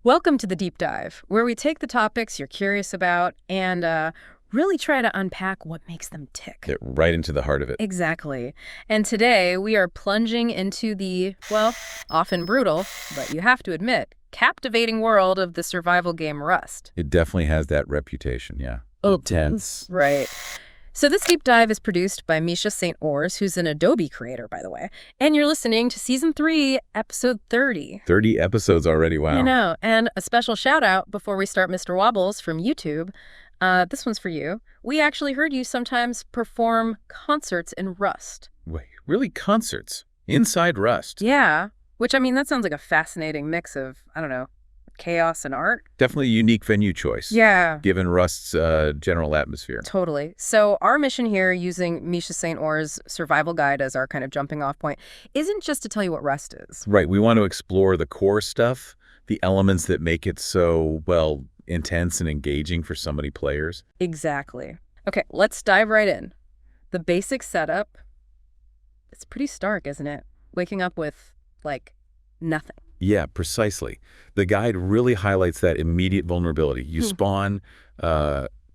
Welcome to the Deep Dive, where we take the topics you're curious about and really try to unpack what makes them tick. Get right into the heart of it. Exactly. And today we are plunging into the, well, often brutal, but you have to admit, captivating world of the survival game Rust. It definitely has that reputation, yeah. Intense. Right. So this deep dive is produced by Misha St. Ors, who's an Adobe creator, by the way. And you're listening to Season 3, Episode 30. 30 episodes already, wow. I know. And a special shout out before we start, Mr. Wobbles from YouTube. This one's for you. We actually heard you sometimes perform concerts in Rust. Wait, really concerts? Inside Rust? Yeah. Which, I mean, that sounds like a fascinating mix of, I don't know, chaos and art. Definitely a unique venue choice. Yeah. Given Rust's general atmosphere. Totally. So our mission here, using Misha St. Ors' survival guide as our kind of jumping off point, isn't just to tell you what Rust is. Right. We want to explore the core stuff, the elements that make it so, well, intense and engaging for so many players. Exactly. Okay, let's dive right in. The basic setup, it's pretty stark, isn't it? Waking up with, like, nothing. Yeah, precisely. The guide really highlights that immediate vulnerability. You spawn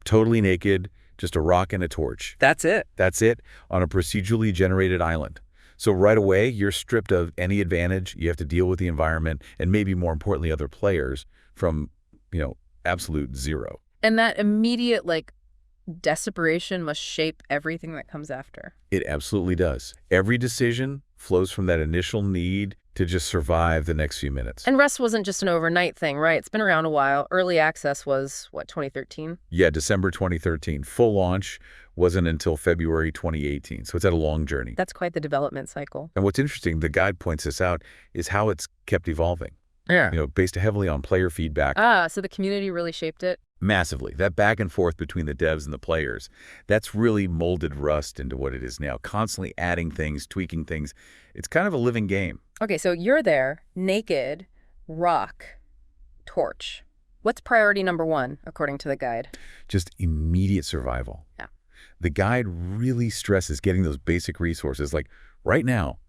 totally naked, just a rock and a torch. That's it. That's it, on a procedurally generated island. So right away, you're stripped of any advantage. You have to deal with the environment and maybe more importantly, other players from, absolute zero. And that immediate, desperation must shape everything that comes after. It absolutely does. Every decision flows from that initial need to just survive the next few minutes. And Rust wasn't just an overnight thing, right? It's been around a while. Early access was, 2013? Yeah, December 2013. Full launch wasn't until February 2018, so it's had a long journey. That's quite the development cycle. And what's interesting, the guide points this out, is how it's kept evolving. Yeah. Based heavily on player feedback. So the community really shaped it? Massively. That back and forth between the devs and the players, that's really molded Rust into what it is now, constantly adding things, tweaking things. It's kind of a living game. Okay, so you're there, naked, rock, torch. What's priority number one, according to the guide? Just immediate survival. Yeah. The guide really stresses getting those basic resources. Like right now,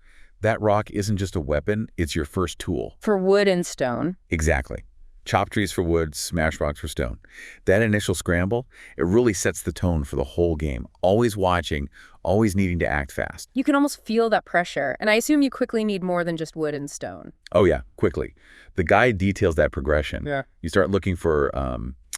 that rock isn't just a weapon, it's your first tool. For wood and stone. Exactly. Chop trees for wood, smash rocks for stone. That initial scramble, it really sets the tone for the whole game. Always watching, always needing to act fast. You can almost feel that pressure, and I assume you quickly need more than just wood and stone. Oh yeah, quickly. The guide details that progression. Yeah. You start looking for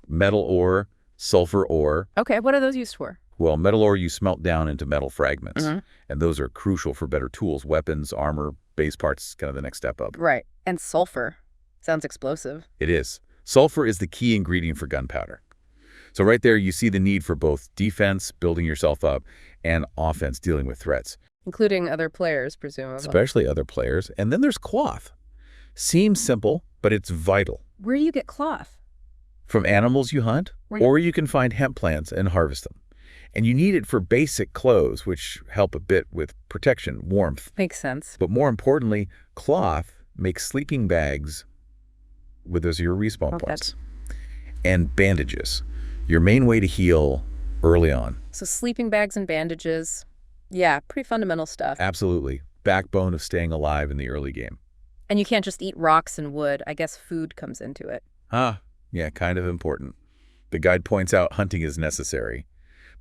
metal ore, sulfur ore. Okay, what are those used for? Well, metal ore you smelt down into metal fragments, Mm-hmm. and those are crucial for better tools, weapons, armor, base parts, kind of the next step up. Right, and sulfur. Sounds explosive. It is. Sulfur is the key ingredient for gunpowder. So right there, you see the need for both defense, building yourself up, and offense, dealing with threats. Including other players, presumably. Especially other players. And then there's cloth. Seems simple, but it's vital. Where do you get cloth? From animals you hunt, or you can find hemp plants and harvest them. And you need it for basic clothes, which help a bit with protection, warmth. Makes sense. But more importantly, cloth makes sleeping bags with those your respawn points. And bandages, your main way to heal early on. So sleeping bags and bandages. Yeah, pretty fundamental stuff. Absolutely. Backbone of staying alive in the early game. And you can't just eat rocks and wood. I guess food comes into it. Yeah, kind of important. The guide points out hunting is necessary,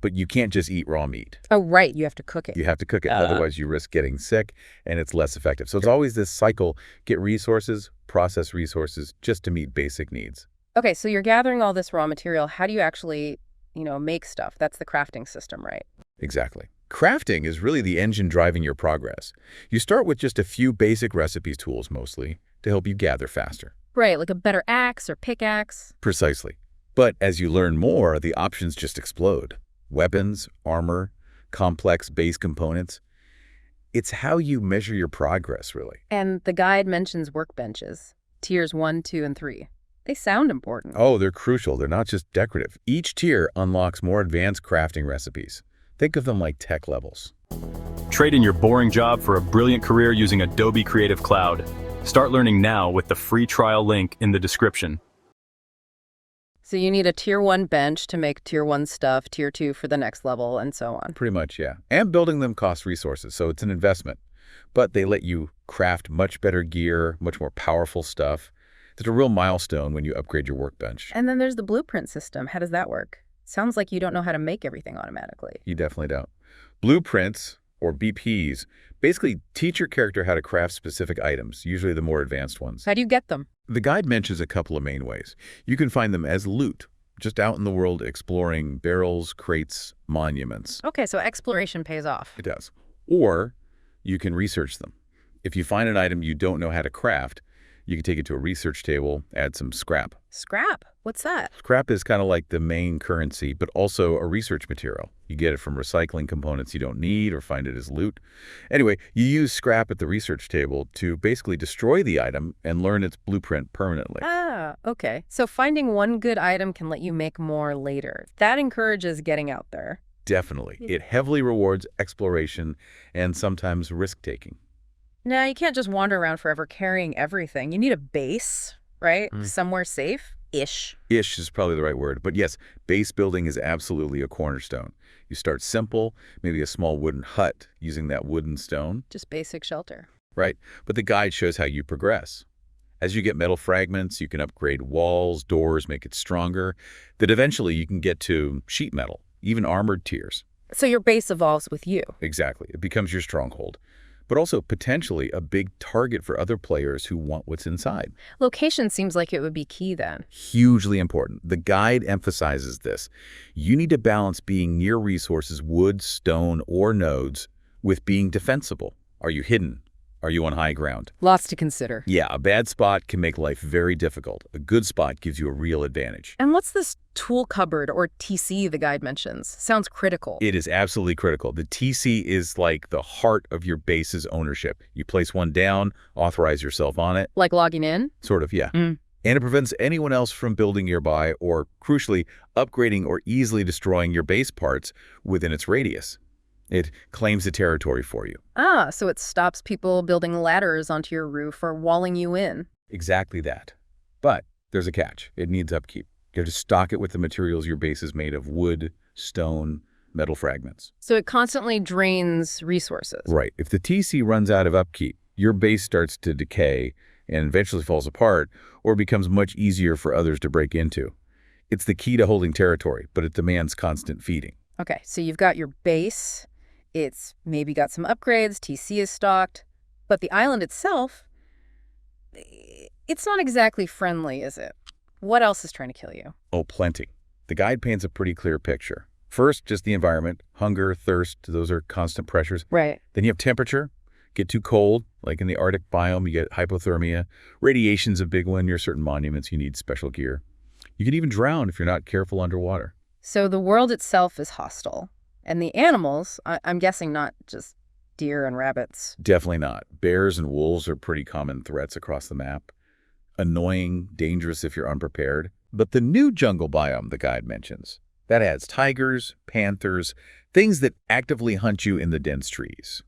but you can't just eat raw meat. Oh, right. You have to cook it. You have to cook it. Otherwise, you risk getting sick, and it's less effective. So it's always this cycle. Get resources, process resources, just to meet basic needs. Okay, so you're gathering all this raw material. How do you actually, make stuff? That's the crafting system, right? Exactly. Crafting is really the engine driving your progress. You start with just a few basic recipes tools, mostly, to help you gather faster. Right, like a better axe or pickaxe. Precisely. But as you learn more, the options just explode. Weapons, armor, complex base components. It's how you measure your progress, really. And the guide mentions workbenches, tiers 1, 2, and 3. They sound important. Oh, they're crucial. They're not just decorative. Each tier unlocks more advanced crafting recipes. Think of them like tech levels. Trade in your boring job for a brilliant career using Adobe Creative Cloud. Start learning now with the free trial link in the description. So you need a tier 1 bench to make tier 1 stuff, tier 2 for the next level, and so on. Pretty much, yeah. And building them costs resources, so it's an investment. But they let you craft much better gear, much more powerful stuff. It's a real milestone when you upgrade your workbench. And then there's the blueprint system. How does that work? Sounds like you don't know how to make everything automatically. You definitely don't. Blueprints, or BPs, basically teach your character how to craft specific items, usually the more advanced ones. How do you get them? The guide mentions a couple of main ways. You can find them as loot, just out in the world exploring barrels, crates, monuments. Okay, so exploration pays off. It does. Or you can research them. If you find an item you don't know how to craft, you can take it to a research table, add some scrap. Scrap? What's that? Scrap is kind of like the main currency, but also a research material. You get it from recycling components you don't need or find it as loot. Anyway, you use scrap at the research table to basically destroy the item and learn its blueprint permanently. Ah, okay. So finding one good item can let you make more later. That encourages getting out there. Definitely. It heavily rewards exploration and sometimes risk-taking. Now, you can't just wander around forever carrying everything. You need a base, right? Somewhere safe-ish. Ish is probably the right word. But yes, base building is absolutely a cornerstone. You start simple, maybe a small wooden hut using that wooden stone. Just basic shelter. Right. But the guide shows how you progress. As you get metal fragments, you can upgrade walls, doors, make it stronger. That eventually you can get to sheet metal, even armored tiers. So your base evolves with you. Exactly. It becomes your stronghold. But also potentially a big target for other players who want what's inside. Location seems like it would be key then. Hugely important. The guide emphasizes this. You need to balance being near resources, wood, stone, or nodes, with being defensible. Are you hidden? Are you on high ground? Lots to consider. Yeah, a bad spot can make life very difficult. A good spot gives you a real advantage. And what's this tool cupboard, or TC, the guide mentions? Sounds critical. It is absolutely critical. The TC is like the heart of your base's ownership. You place one down, authorize yourself on it. Like logging in? Sort of, yeah. And it prevents anyone else from building nearby or, crucially, upgrading or easily destroying your base parts within its radius. It claims the territory for you. Ah, so it stops people building ladders onto your roof or walling you in. Exactly that. But there's a catch. It needs upkeep. You have to stock it with the materials your base is made of: wood, stone, metal fragments. So it constantly drains resources. Right. If the TC runs out of upkeep, your base starts to decay and eventually falls apart or becomes much easier for others to break into. It's the key to holding territory, but it demands constant feeding. Okay, so you've got your base. It's maybe got some upgrades, TC is stocked, but the island itself, it's not exactly friendly, is it? What else is trying to kill you? Oh, plenty. The guide paints a pretty clear picture. First, just the environment. Hunger, thirst, those are constant pressures. Right. Then you have temperature. Get too cold, like in the Arctic biome, you get hypothermia. Radiation's a big one. Near certain monuments, you need special gear. You can even drown if you're not careful underwater. So the world itself is hostile. And the animals, I'm guessing not just deer and rabbits. Definitely not. Bears and wolves are pretty common threats across the map. Annoying, dangerous if you're unprepared. But the new jungle biome the guide mentions, that adds tigers, panthers, things that actively hunt you in the dense trees.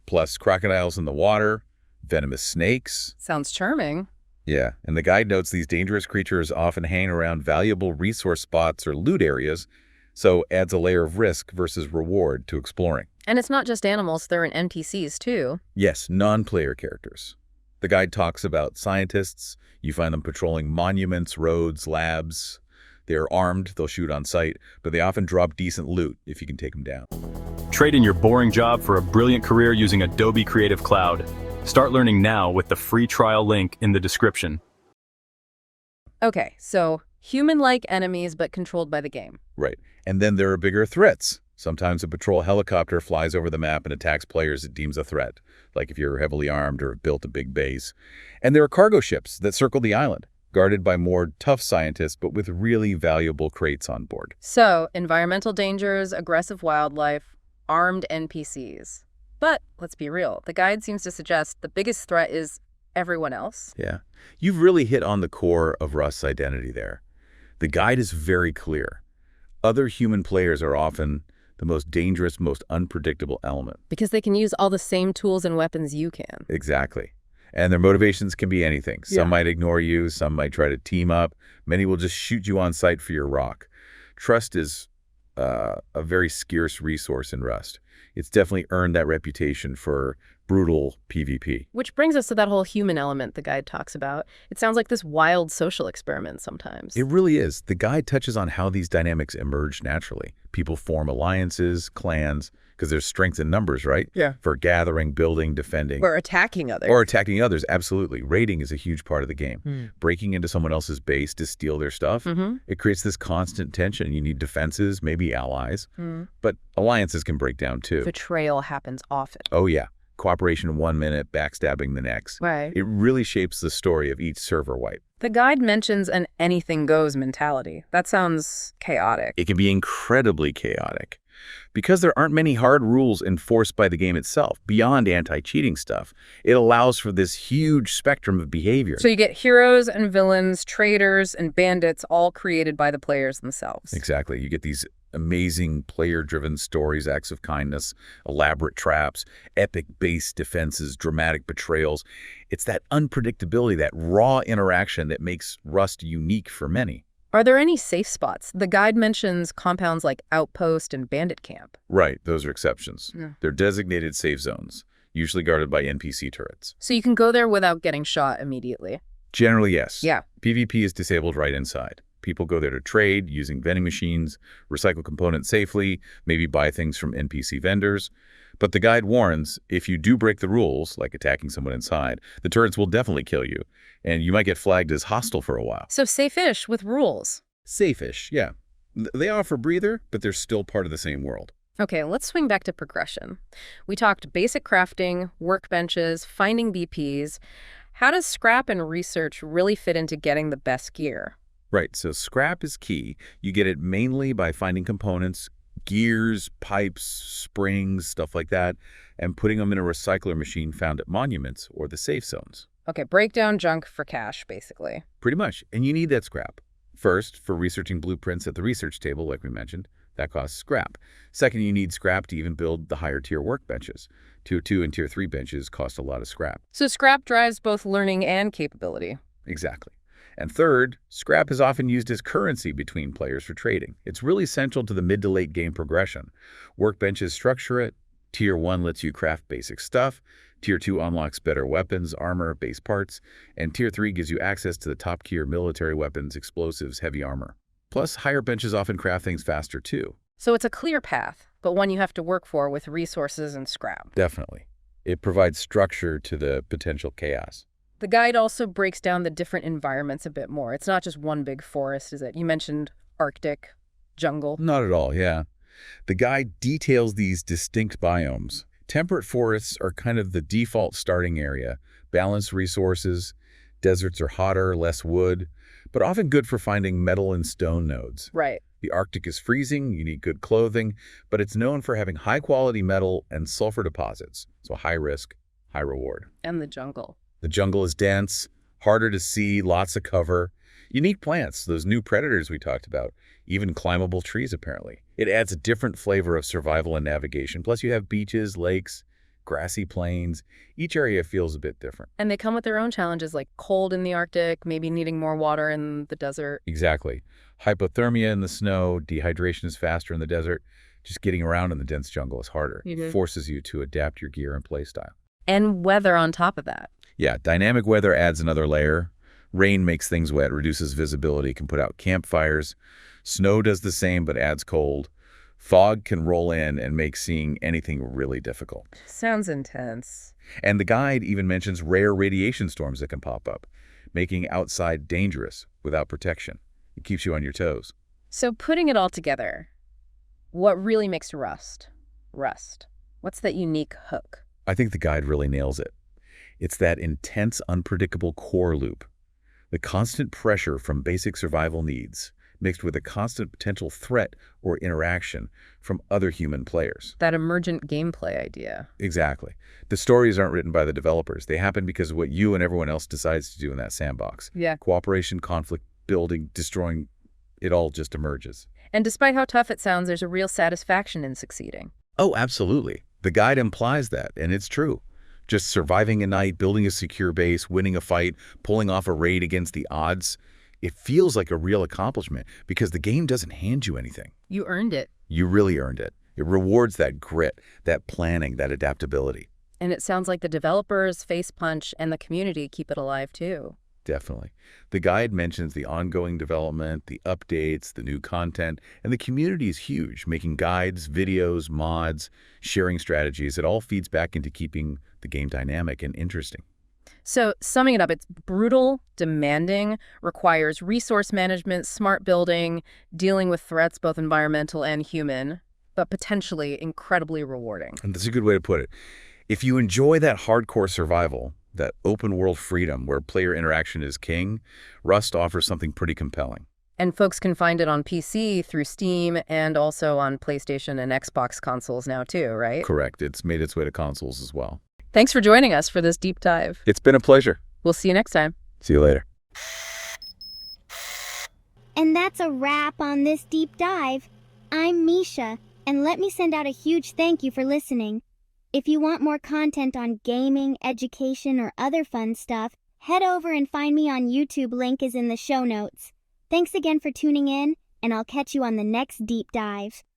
Plus crocodiles in the water, venomous snakes. Sounds charming. Yeah, and the guide notes these dangerous creatures often hang around valuable resource spots or loot areas, so adds a layer of risk versus reward to exploring. And it's not just animals, they're in NPCs too. Yes, non-player characters. The guide talks about scientists. You find them patrolling monuments, roads, labs. They're armed, they'll shoot on sight, but they often drop decent loot if you can take them down. Trade in your boring job for a brilliant career using Adobe Creative Cloud. Start learning now with the free trial link in the description. Okay, so human-like enemies but controlled by the game. Right. And then there are bigger threats. Sometimes a patrol helicopter flies over the map and attacks players it deems a threat, like if you're heavily armed or have built a big base. And there are cargo ships that circle the island, guarded by more tough scientists but with really valuable crates on board. So, environmental dangers, aggressive wildlife, armed NPCs. But, let's be real, the guide seems to suggest the biggest threat is everyone else. Yeah. You've really hit on the core of Rust's identity there. The guide is very clear. Other human players are often the most dangerous, most unpredictable element. Because they can use all the same tools and weapons you can. Exactly. And their motivations can be anything. Some might ignore you, some might try to team up. Many will just shoot you on sight for your rock. Trust is a very scarce resource in Rust. It's definitely earned that reputation for brutal PvP. Which brings us to that whole human element the guide talks about. It sounds like this wild social experiment sometimes. It really is. The guide touches on how these dynamics emerge naturally. People form alliances, clans, because there's strength in numbers, right? Yeah. For gathering, building, defending. Or attacking others. Or attacking others, absolutely. Raiding is a huge part of the game. Breaking into someone else's base to steal their stuff, it creates this constant tension. You need defenses, maybe allies, but alliances can break down too. Betrayal happens often. Oh yeah. Cooperation 1 minute, backstabbing the next. Right. It really shapes the story of each server wipe. The guide mentions an anything goes mentality. That sounds chaotic. It can be incredibly chaotic. Because there aren't many hard rules enforced by the game itself, beyond anti-cheating stuff, it allows for this huge spectrum of behavior. So you get heroes and villains, traitors and bandits, all created by the players themselves. Exactly. You get these amazing player-driven stories, acts of kindness, elaborate traps, epic base defenses, dramatic betrayals. It's that unpredictability, that raw interaction that makes Rust unique for many. Are there any safe spots? The guide mentions compounds like Outpost and Bandit Camp. Right, those are exceptions. Yeah. They're designated safe zones, usually guarded by NPC turrets. So you can go there without getting shot immediately. Generally, yes. Yeah. PvP is disabled right inside. People go there to trade using vending machines, recycle components safely, maybe buy things from NPC vendors. But the guide warns, if you do break the rules, like attacking someone inside, the turrets will definitely kill you, and you might get flagged as hostile for a while. So safe-ish with rules. Safe-ish, yeah. They offer breather, but they're still part of the same world. Okay, let's swing back to progression. We talked basic crafting, workbenches, finding BPs. How does scrap and research really fit into getting the best gear? Right, so scrap is key. You get it mainly by finding components, gears, pipes, springs, stuff like that, and putting them in a recycler machine found at monuments or the safe zones. Okay, break down junk for cash, basically. Pretty much, and you need that scrap. First, for researching blueprints at the research table, like we mentioned, that costs scrap. Second, you need scrap to even build the higher tier workbenches. Tier 2 and Tier 3 benches cost a lot of scrap. So scrap drives both learning and capability. Exactly. And third, scrap is often used as currency between players for trading. It's really central to the mid to late game progression. Workbenches structure it. Tier 1 lets you craft basic stuff. Tier 2 unlocks better weapons, armor, base parts. And Tier 3 gives you access to the top tier military weapons, explosives, heavy armor. Plus, higher benches often craft things faster too. So it's a clear path, but one you have to work for with resources and scrap. Definitely. It provides structure to the potential chaos. The guide also breaks down the different environments a bit more. It's not just one big forest, is it? You mentioned Arctic, jungle. Not at all, yeah. The guide details these distinct biomes. Temperate forests are kind of the default starting area. Balanced resources. Deserts are hotter, less wood, but often good for finding metal and stone nodes. Right. The Arctic is freezing, you need good clothing, but it's known for having high-quality metal and sulfur deposits, so high risk, high reward. And the jungle. The jungle is dense, harder to see, lots of cover. Unique plants, those new predators we talked about, even climbable trees apparently. It adds a different flavor of survival and navigation. Plus you have beaches, lakes, grassy plains. Each area feels a bit different. And they come with their own challenges like cold in the Arctic, maybe needing more water in the desert. Exactly. Hypothermia in the snow, dehydration is faster in the desert. Just getting around in the dense jungle is harder. It forces you to adapt your gear and playstyle. And weather on top of that. Yeah, dynamic weather adds another layer. Rain makes things wet, reduces visibility, can put out campfires. Snow does the same, but adds cold. Fog can roll in and make seeing anything really difficult. Sounds intense. And the guide even mentions rare radiation storms that can pop up, making outside dangerous without protection. It keeps you on your toes. So putting it all together, what really makes Rust? What's that unique hook? I think the guide really nails it. It's that intense, unpredictable core loop. The constant pressure from basic survival needs, mixed with a constant potential threat or interaction from other human players. That emergent gameplay idea. Exactly. The stories aren't written by the developers. They happen because of what you and everyone else decides to do in that sandbox. Yeah. Cooperation, conflict, building, destroying, it all just emerges. And despite how tough it sounds, there's a real satisfaction in succeeding. Oh, absolutely. The guide implies that, and it's true. Just surviving a night, building a secure base, winning a fight, pulling off a raid against the odds, it feels like a real accomplishment because the game doesn't hand you anything. You earned it. You really earned it. It rewards that grit, that planning, that adaptability. And it sounds like the developers, Facepunch, and the community keep it alive too. Definitely. The guide mentions the ongoing development, the updates, the new content, and the community is huge, making guides, videos, mods, sharing strategies. It all feeds back into keeping the game dynamic and interesting. So, summing it up, it's brutal, demanding, requires resource management, smart building, dealing with threats, both environmental and human, but potentially incredibly rewarding. And that's a good way to put it. If you enjoy that hardcore survival, that open world freedom where player interaction is king, Rust offers something pretty compelling. And folks can find it on PC through Steam and also on PlayStation and Xbox consoles now too, right? Correct. It's made its way to consoles as well. Thanks for joining us for this deep dive. It's been a pleasure. We'll see you next time. See you later. And that's a wrap on this deep dive. I'm Misha, and let me send out a huge thank you for listening. If you want more content on gaming, education, or other fun stuff, head over and find me on YouTube. Link is in the show notes. Thanks again for tuning in, and I'll catch you on the next deep dive.